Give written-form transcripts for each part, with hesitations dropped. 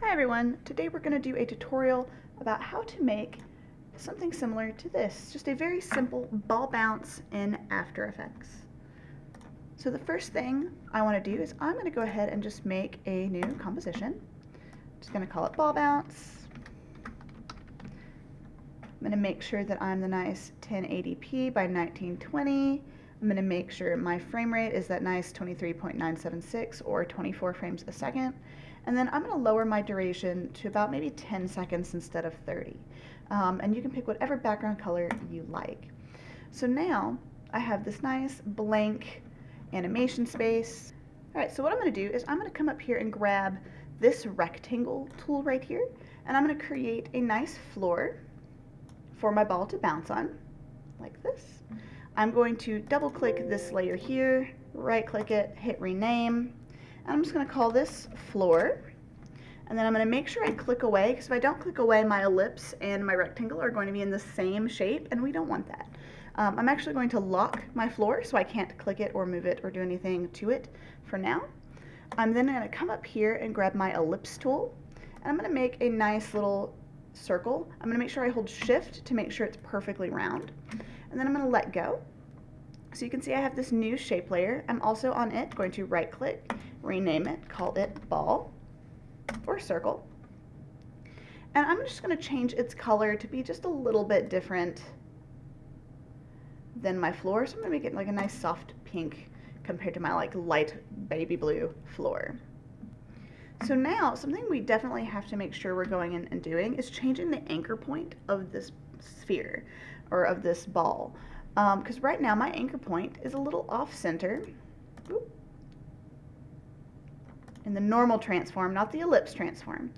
Hi everyone, today we're going to do a tutorial about how to make something similar to this, just a very simple ball bounce in After Effects. So the first thing I want to do is I'm going to go ahead and just make a new composition. I'm just going to call it ball bounce. I'm going to make sure that I'm the nice 1080p by 1920. I'm going to make sure my frame rate is that nice 23.976 or 24 frames a second. And then I'm going to lower my duration to about maybe 10 seconds instead of 30. And you can pick whatever background color you like. So now I have this nice blank animation space. All right, so what I'm going to do is I'm going to come up here and grab this rectangle tool right here, and I'm going to create a nice floor for my ball to bounce on, like this. I'm going to double click this layer here, right click it, hit rename, and I'm just going to call this floor. And then I'm going to make sure I click away, because if I don't click away, my ellipse and my rectangle are going to be in the same shape, and we don't want that. I'm actually going to lock my floor so I can't click it or move it or do anything to it for now. I'm then going to come up here and grab my ellipse tool, and I'm going to make a nice little circle. I'm going to make sure I hold shift to make sure it's perfectly round, and then I'm going to let go. So you can see I have this new shape layer. I'm also on it going to right click, rename it, call it ball or circle, and I'm just going to change its color to be just a little bit different than my floor. So I'm going to make it like a nice soft pink compared to my like light baby blue floor. So now something we definitely have to make sure we're going in and doing is changing the anchor point of this sphere or of this ball, because right now my anchor point is a little off center. Oop. In the normal transform, not the ellipse transform.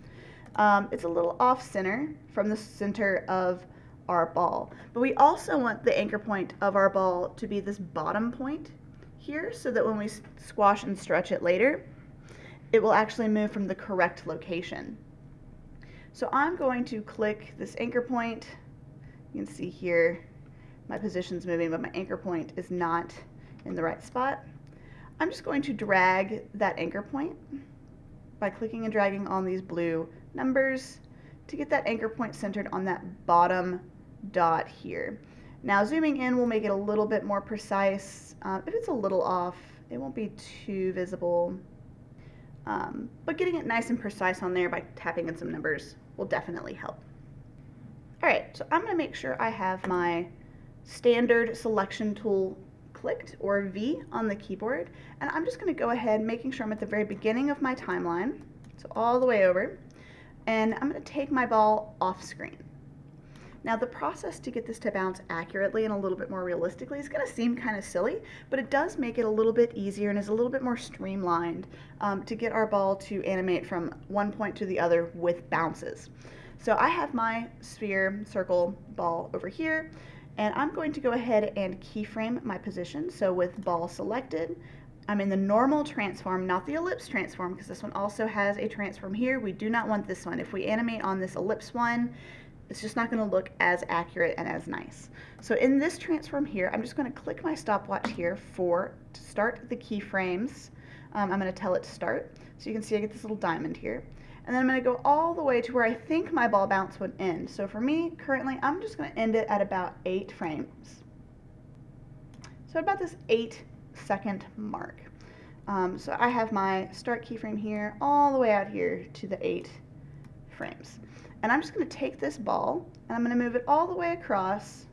It's a little off center from the center of our ball. But we also want the anchor point of our ball to be this bottom point here, so that when we squash and stretch it later, it will actually move from the correct location. So I'm going to click this anchor point. You can see here my position's moving, but my anchor point is not in the right spot. I'm just going to drag that anchor point by clicking and dragging on these blue numbers to get that anchor point centered on that bottom dot here. Now zooming in will make it a little bit more precise. If it's a little off, it won't be too visible. But getting it nice and precise on there by tapping in some numbers will definitely help. All right, so I'm going to make sure I have my standard selection tool clicked, or V on the keyboard, and I'm just going to go ahead making sure I'm at the very beginning of my timeline, so all the way over, and I'm going to take my ball off screen. Now the process to get this to bounce accurately and a little bit more realistically is going to seem kind of silly, but it does make it a little bit easier and is a little bit more streamlined to get our ball to animate from one point to the other with bounces. So I have my sphere, circle, ball over here, and I'm going to go ahead and keyframe my position. So with ball selected, I'm in the normal transform, not the ellipse transform, because this one also has a transform here. We do not want this one. If we animate on this ellipse one, it's just not going to look as accurate and as nice. So in this transform here, I'm just going to click my stopwatch here to start the keyframes. I'm going to tell it to start. So you can see I get this little diamond here. And then I'm going to go all the way to where I think my ball bounce would end. So for me, currently, I'm just going to end it at about 8 frames. So about this 8-second mark. So I have my start keyframe here all the way out here to the 8 frames. And I'm just going to take this ball and I'm going to move it all the way across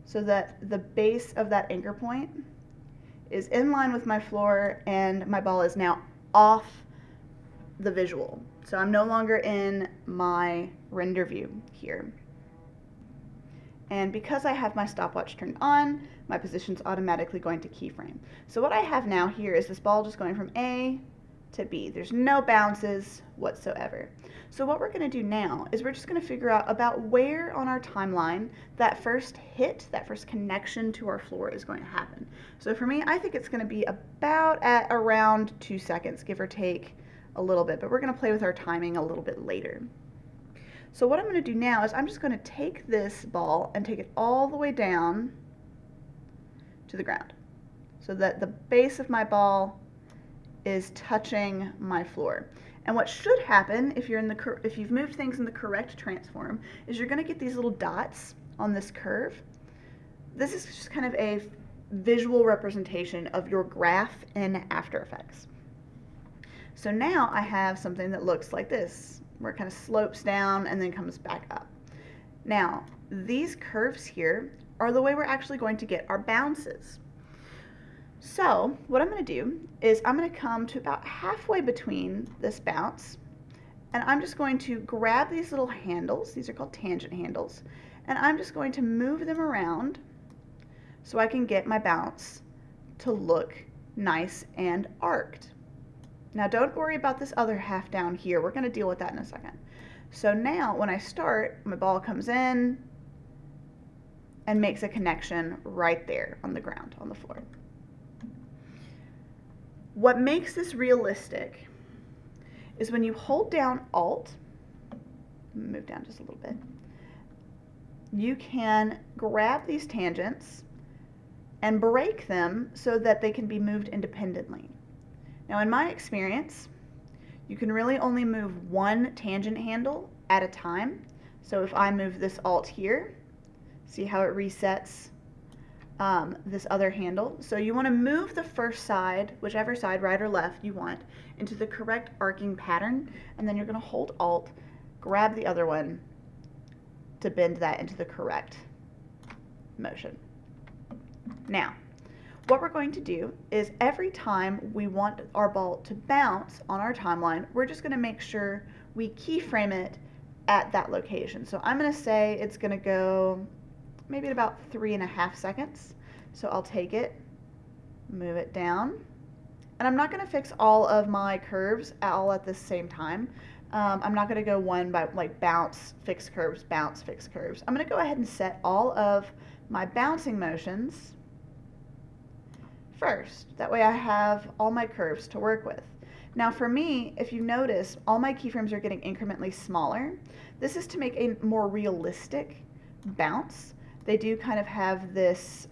so that the base of that anchor point is in line with my floor and my ball is now off the visual. So I'm no longer in my render view here. And because I have my stopwatch turned on, my position's automatically going to keyframe. So what I have now here is this ball just going from A to B. There's no bounces whatsoever. So what we're going to do now is we're just going to figure out about where on our timeline that first hit, that first connection to our floor is going to happen. So for me, I think it's going to be about at around 2 seconds, give or take a little bit, but we're going to play with our timing a little bit later. So what I'm going to do now is I'm just going to take this ball and take it all the way down to the ground so that the base of my ball is touching my floor. And what should happen if you've moved things in the correct transform is you're going to get these little dots on this curve. This is just kind of a visual representation of your graph in After Effects. So now I have something that looks like this, where it kind of slopes down and then comes back up. Now, these curves here are the way we're actually going to get our bounces. So what I'm going to do is I'm going to come to about halfway between this bounce, and I'm just going to grab these little handles, these are called tangent handles, and I'm just going to move them around so I can get my bounce to look nice and arced. Now don't worry about this other half down here, we're going to deal with that in a second. So now when I start, my ball comes in and makes a connection right there on the ground, on the floor. What makes this realistic is when you hold down Alt, move down just a little bit, you can grab these tangents and break them so that they can be moved independently. Now in my experience, you can really only move one tangent handle at a time. So if I move this Alt here, see how it resets this other handle. So you want to move the first side, whichever side, right or left, you want, into the correct arcing pattern, and then you're going to hold Alt, grab the other one to bend that into the correct motion. Now, what we're going to do is every time we want our ball to bounce on our timeline, we're just going to make sure we keyframe it at that location. So I'm going to say it's going to go maybe at about 3.5 seconds. So I'll take it, move it down, and I'm not going to fix all of my curves all at the same time. I'm not going to go one by like bounce, fix curves, bounce, fix curves. I'm going to go ahead and set all of my bouncing motions first. That way I have all my curves to work with. Now for me, if you notice, all my keyframes are getting incrementally smaller. This is to make a more realistic bounce. They do kind of have this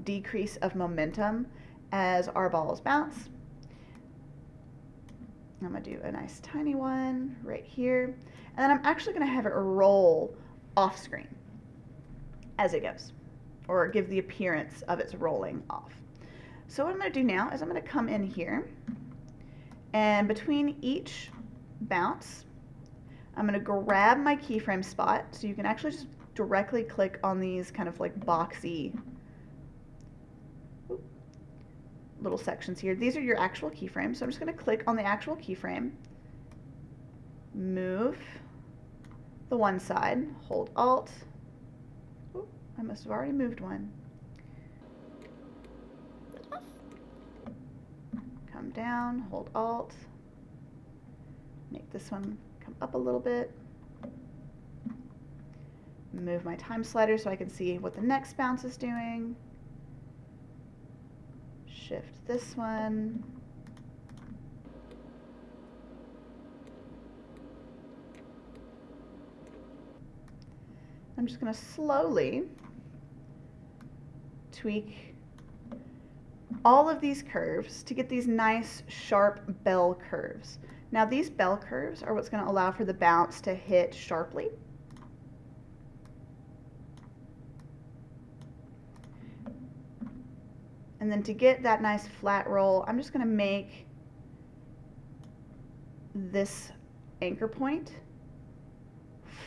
decrease of momentum as our balls bounce. I'm going to do a nice tiny one right here. And then I'm actually going to have it roll off screen as it goes, or give the appearance of it's rolling off. So what I'm going to do now is I'm going to come in here, and between each bounce, I'm going to grab my keyframe spot. So you can actually just directly click on these kind of like boxy little sections here. These are your actual keyframes. So I'm just going to click on the actual keyframe, move the one side, hold Alt. Ooh, I must have already moved one. Come down, hold Alt, make this one come up a little bit. Move my time slider so I can see what the next bounce is doing. Shift this one. I'm just going to slowly tweak all of these curves to get these nice sharp bell curves. Now these bell curves are what's going to allow for the bounce to hit sharply. And then to get that nice flat roll, I'm just going to make this anchor point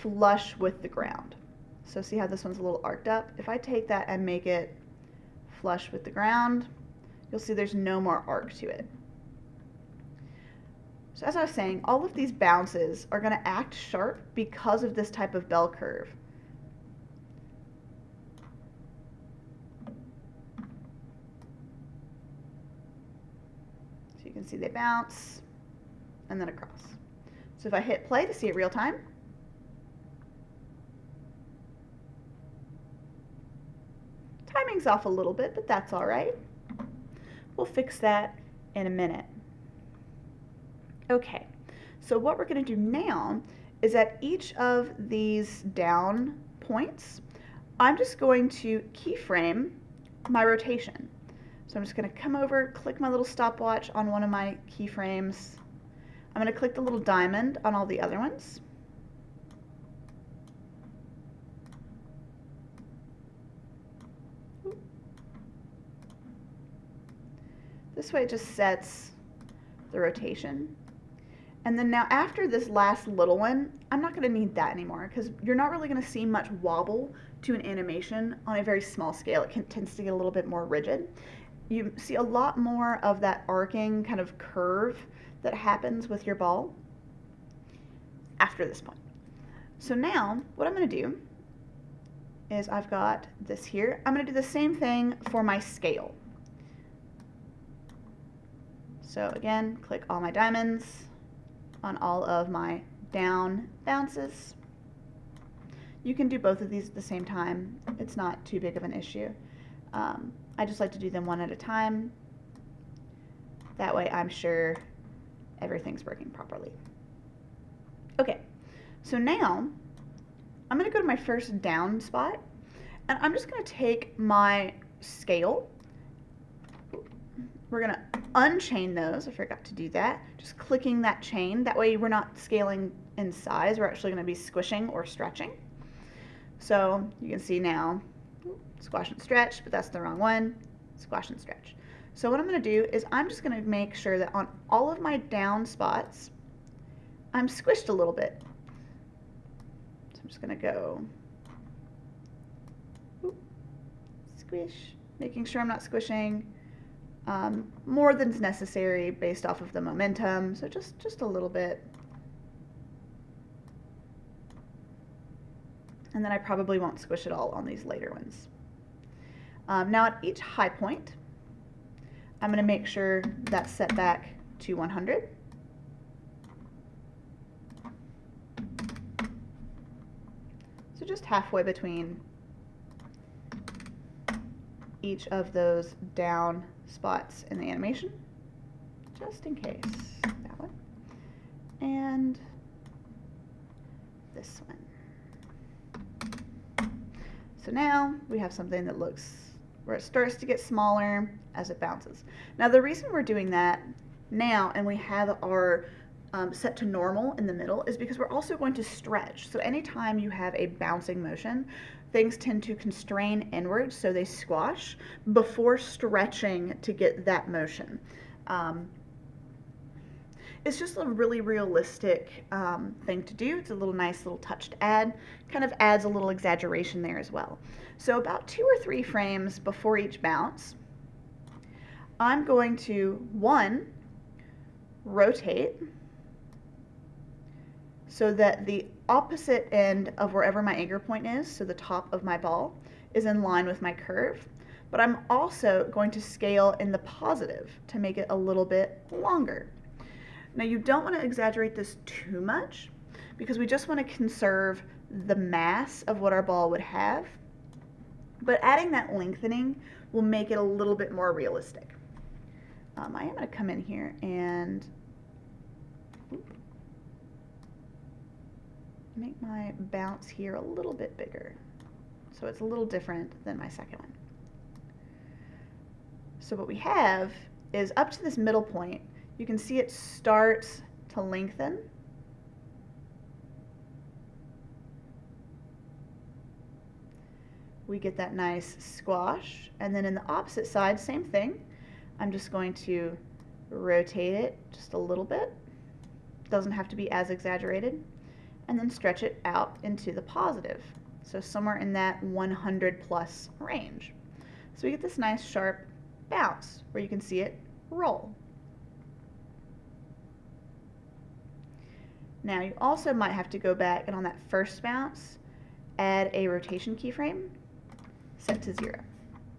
flush with the ground. So see how this one's a little arced up? If I take that and make it flush with the ground, you'll see there's no more arc to it. So as I was saying, all of these bounces are going to act sharp because of this type of bell curve. So you can see they bounce and then across. So if I hit play to see it real time, timing's off a little bit, but that's all right. We'll fix that in a minute. Okay, so what we're going to do now is at each of these down points, I'm just going to keyframe my rotation. So I'm just going to come over, click my little stopwatch on one of my keyframes. I'm going to click the little diamond on all the other ones. This way it just sets the rotation. And then now after this last little one, I'm not going to need that anymore because you're not really going to see much wobble to an animation on a very small scale. It tends to get a little bit more rigid. You see a lot more of that arcing kind of curve that happens with your ball after this point. So now what I'm going to do is I've got this here. I'm going to do the same thing for my scale. So again, click all my diamonds on all of my down bounces. You can do both of these at the same time. It's not too big of an issue. I just like to do them one at a time. That way I'm sure everything's working properly. Okay, so now I'm going to go to my first down spot, and I'm just going to take my scale. We're going to unchain those. I forgot to do that. Just clicking that chain. That way we're not scaling in size. We're actually going to be squishing or stretching. So you can see now, squash and stretch, but that's the wrong one. Squash and stretch. So what I'm going to do is I'm just going to make sure that on all of my down spots, I'm squished a little bit. So I'm just going to go squish, making sure I'm not squishing more than's necessary based off of the momentum. So just a little bit. And then I probably won't squish it all on these later ones. Now at each high point, I'm going to make sure that's set back to 100. So just halfway between each of those down spots in the animation, just in case. That one. And this one. So now we have something that looks where it starts to get smaller as it bounces. Now the reason we're doing that now and we have our set to normal in the middle is because we're also going to stretch. So anytime you have a bouncing motion, things tend to constrain inwards, so they squash before stretching to get that motion. It's just a really realistic thing to do. It's a little nice little touch to add. Kind of adds a little exaggeration there as well. So about 2 or 3 frames before each bounce, I'm going to, 1, rotate so that the opposite end of wherever my anchor point is, so the top of my ball, is in line with my curve. But I'm also going to scale in the positive to make it a little bit longer. Now you don't want to exaggerate this too much because we just want to conserve the mass of what our ball would have. But adding that lengthening will make it a little bit more realistic. I am going to come in here and make my bounce here a little bit bigger. So it's a little different than my second one. So what we have is up to this middle point, you can see it starts to lengthen. We get that nice squash, and then in the opposite side, same thing. I'm just going to rotate it just a little bit. Doesn't have to be as exaggerated. And then stretch it out into the positive. So somewhere in that 100 plus range. So we get this nice sharp bounce where you can see it roll. Now you also might have to go back and on that first bounce, add a rotation keyframe, set to 0.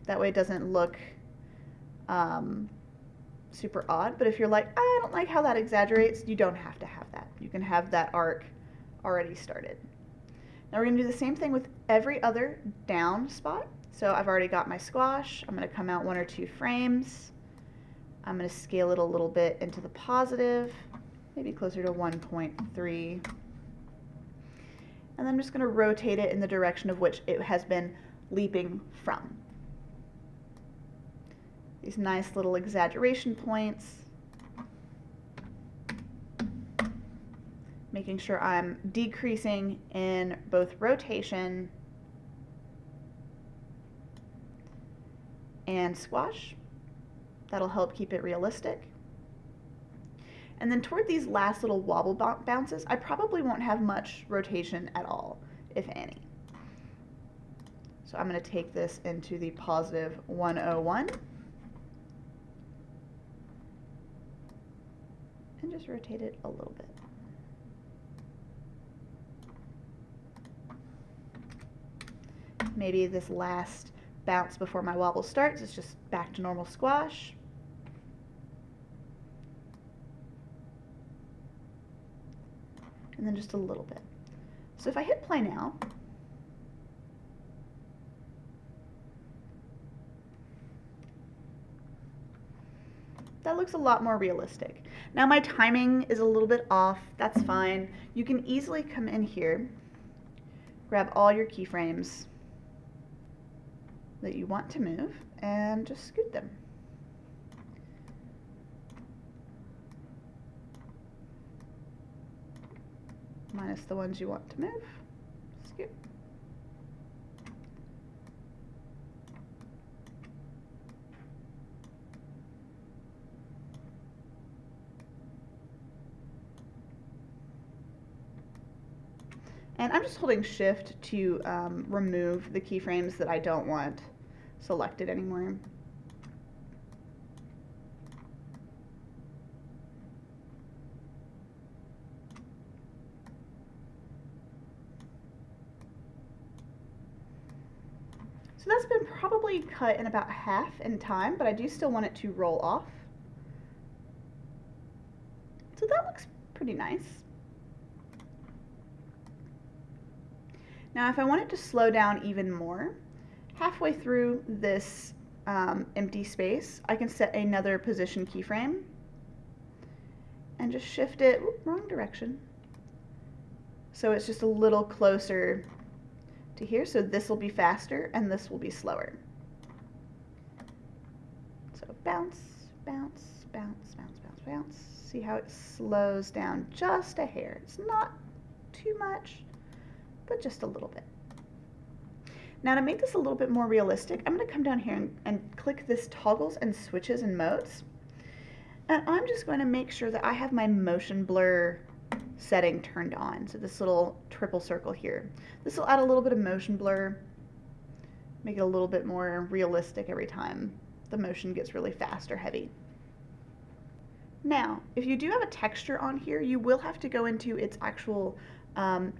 That way it doesn't look super odd, but if you're like, I don't like how that exaggerates, you don't have to have that. You can have that arc already started. Now we're going to do the same thing with every other down spot. So I've already got my squash. I'm going to come out 1 or 2 frames. I'm going to scale it a little bit into the positive, maybe closer to 1.3. And then I'm just going to rotate it in the direction of which it has been leaping from. These nice little exaggeration points. making sure I'm decreasing in both rotation and squash. That'll help keep it realistic. And then toward these last little wobble bounces, I probably won't have much rotation at all, if any. So I'm going to take this into the positive 101 and just rotate it a little bit. Maybe this last bounce before my wobble starts is just back to normal squash. And then just a little bit. So if I hit play now, that looks a lot more realistic. Now my timing is a little bit off, that's fine. You can easily come in here, grab all your keyframes that you want to move, and just scoot them. Minus the ones you want to move, scoot. And I'm just holding shift to remove the keyframes that I don't want selected anymore. So that's been probably cut in about half in time, but I do still want it to roll off. So that looks pretty nice. Now if I want it to slow down even more, halfway through this empty space, I can set another position keyframe and just shift it, wrong direction. So it's just a little closer to here, so this will be faster and this will be slower. So bounce, bounce, bounce, bounce, bounce, bounce. See how it slows down just a hair. It's not too much, but just a little bit. Now to make this a little bit more realistic, I'm going to come down here and click this toggles and switches and modes. And I'm just going to make sure that I have my motion blur setting turned on. So this little triple circle here. This will add a little bit of motion blur, make it a little bit more realistic every time the motion gets really fast or heavy. Now, if you do have a texture on here, you will have to go into its actual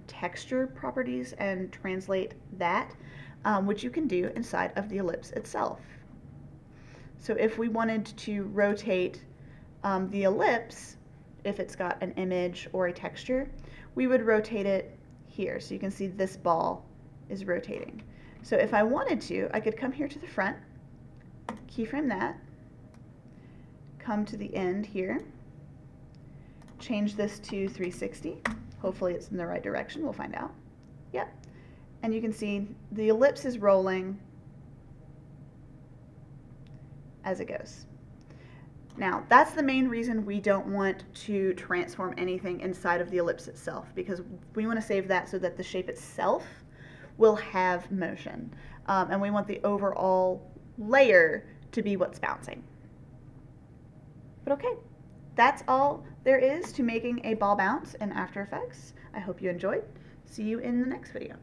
texture properties and translate that, which you can do inside of the ellipse itself. So if we wanted to rotate the ellipse, if it's got an image or a texture, we would rotate it here. So you can see this ball is rotating. So if I wanted to, I could come here to the front, keyframe that, come to the end here, change this to 360. Hopefully it's in the right direction, we'll find out. Yep. And you can see the ellipse is rolling as it goes. Now, that's the main reason we don't want to transform anything inside of the ellipse itself, because we want to save that so that the shape itself will have motion. And we want the overall layer to be what's bouncing. But okay, that's all there is to making a ball bounce in After Effects. I hope you enjoyed. See you in the next video.